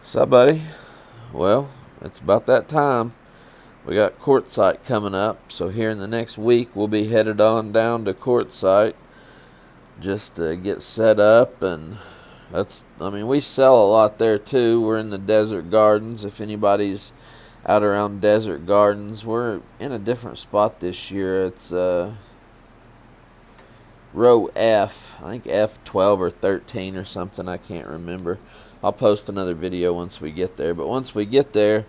So, buddy, well, it's about that time. We got quartzite coming up, so here in the next week we'll be headed on down to quartzite just to get set up. And we sell a lot there too. We're in the desert gardens. If anybody's out around desert gardens, we're in a different spot this year. It's row F, I think F12 or 13 or something, I can't remember. I'll post another video once we get there, but once we get there,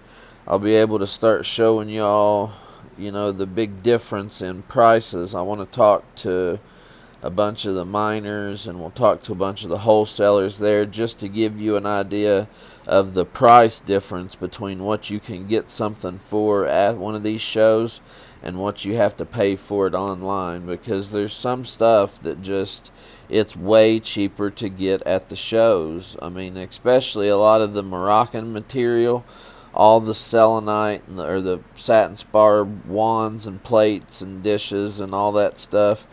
I'll be able to start showing y'all, the big difference in prices. I want to talk to a bunch of the miners, and we'll talk to a bunch of the wholesalers there just to give you an idea of the price difference between what you can get something for at one of these shows and what you have to pay for it online, because there's some stuff that just it's way cheaper to get at the shows. I mean, especially a lot of the Moroccan material, all the selenite or the satin spar wands and plates and dishes and all that stuff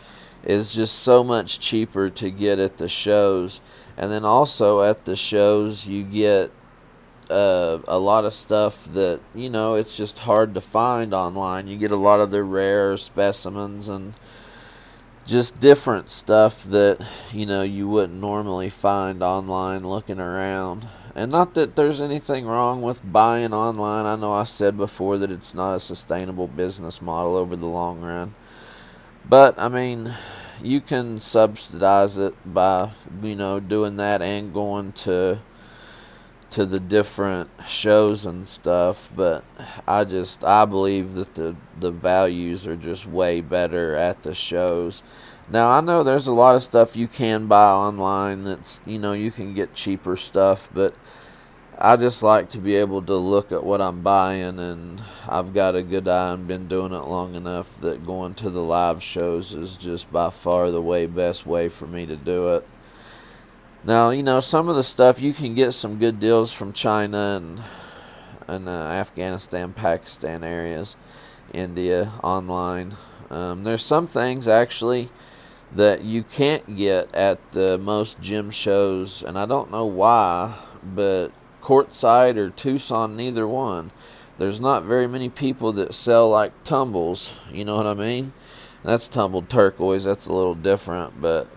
is just so much cheaper to get at the shows. And then also at the shows you get a lot of stuff that it's just hard to find online. You get a lot of the rare specimens and just different stuff that you wouldn't normally find online looking around. And not that there's anything wrong with buying online. I know I said before that it's not a sustainable business model over the long run. But, I mean, you can subsidize it by, doing that and going to the different shows and stuff. But I believe that the values are just way better at the shows. Now, I know there's a lot of stuff you can buy online that's, you can get cheaper stuff, but I just like to be able to look at what I'm buying, and I've got a good eye and been doing it long enough that going to the live shows is just by far the best way for me to do it. Now, some of the stuff you can get some good deals from China and Afghanistan, Pakistan areas, India, online. There's some things actually that you can't get at the most gym shows, and I don't know why, but quartzite or Tucson, neither one. There's not very many people that sell like tumbles, you know what I mean? That's tumbled turquoise, that's a little different, but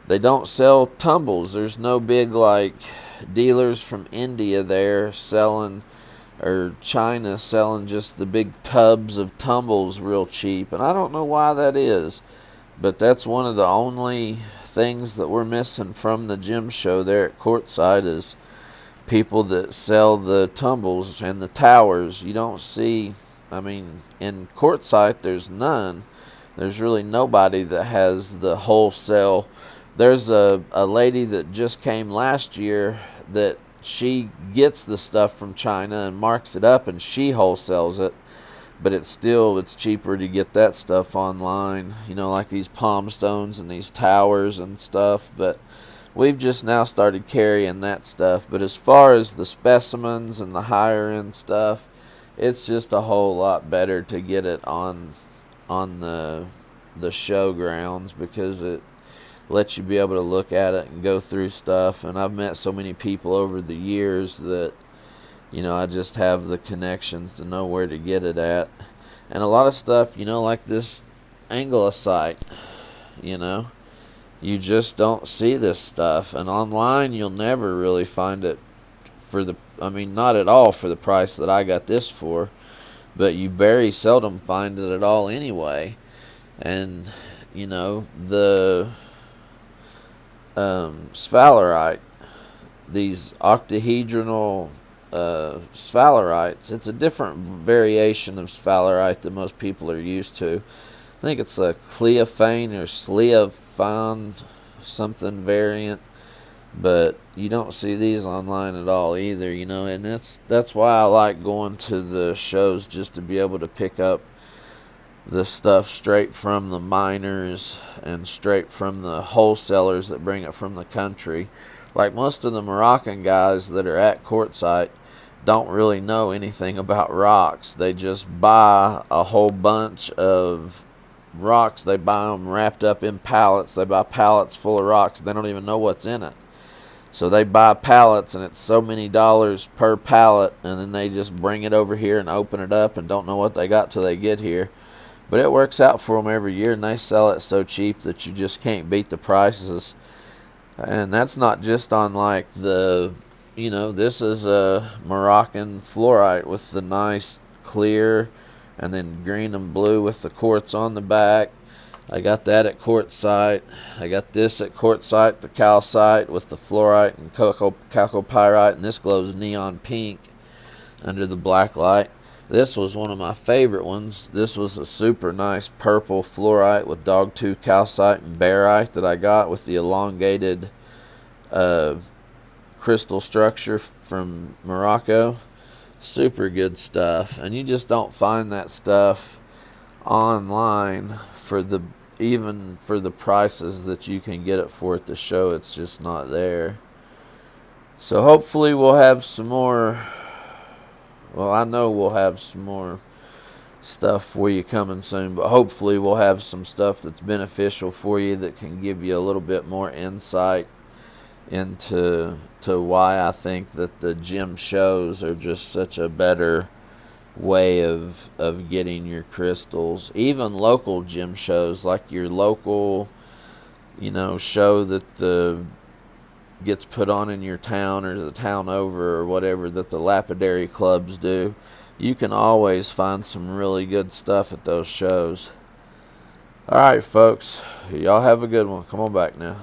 they don't sell tumbles. There's no big like dealers from India there selling, or China selling just the big tubs of tumbles real cheap, and I don't know why that is, but that's one of the only things that we're missing from the gym show there at quartzite is people that sell the tumbles and the towers. You don't see, in quartzite there's none. There's really nobody that has the wholesale. There's a lady that just came last year that she gets the stuff from China and marks it up and she wholesales it, but it's cheaper to get that stuff online, like these palm stones and these towers and stuff. But we've just now started carrying that stuff. But as far as the specimens and the higher end stuff, it's just a whole lot better to get it on the show grounds, because it lets you be able to look at it and go through stuff. And I've met so many people over the years that I just have the connections to know where to get it at. And a lot of stuff, like this anglicite, you just don't see this stuff. And online, you'll never really find it not at all for the price that I got this for. But you very seldom find it at all anyway. And, the sphalerite, these octahedral sphalerites, it's a different variation of sphalerite than most people are used to. I think it's a Cleophane or Sleophane something variant, but you don't see these online at all either, and that's why I like going to the shows, just to be able to pick up the stuff straight from the miners and straight from the wholesalers that bring it from the country. Like most of the Moroccan guys that are at quartzite don't really know anything about rocks. They just buy a whole bunch of rocks. They buy them wrapped up in pallets. They buy pallets full of rocks. They don't even know what's in it. So they buy pallets, and it's so many dollars per pallet, and then they just bring it over here and open it up and don't know what they got till they get here. But it works out for them every year, and they sell it so cheap that you just can't beat the prices. And that's not just on like the, this is a Moroccan fluorite with the nice clear and then green and blue with the quartz on the back. I got that at quartzsite. I got this at quartzsite, the calcite with the fluorite and chalcopyrite, and this glows neon pink under the black light. This was one of my favorite ones. This was a super nice purple fluorite with dogtooth calcite and barite that I got with the elongated crystal structure from Morocco. Super good stuff, and you just don't find that stuff online even for the prices that you can get it for at the show. It's just not there. So hopefully we'll have some more. Well, I know we'll have some more stuff for you coming soon, but hopefully we'll have some stuff that's beneficial for you that can give you a little bit more insight into why I think that the gem shows are just such a better way of getting your crystals. Even local gem shows, like your local show that gets put on in your town or the town over or whatever that the lapidary clubs do, you can always find some really good stuff at those shows. Alright folks, y'all have a good one. Come on back now.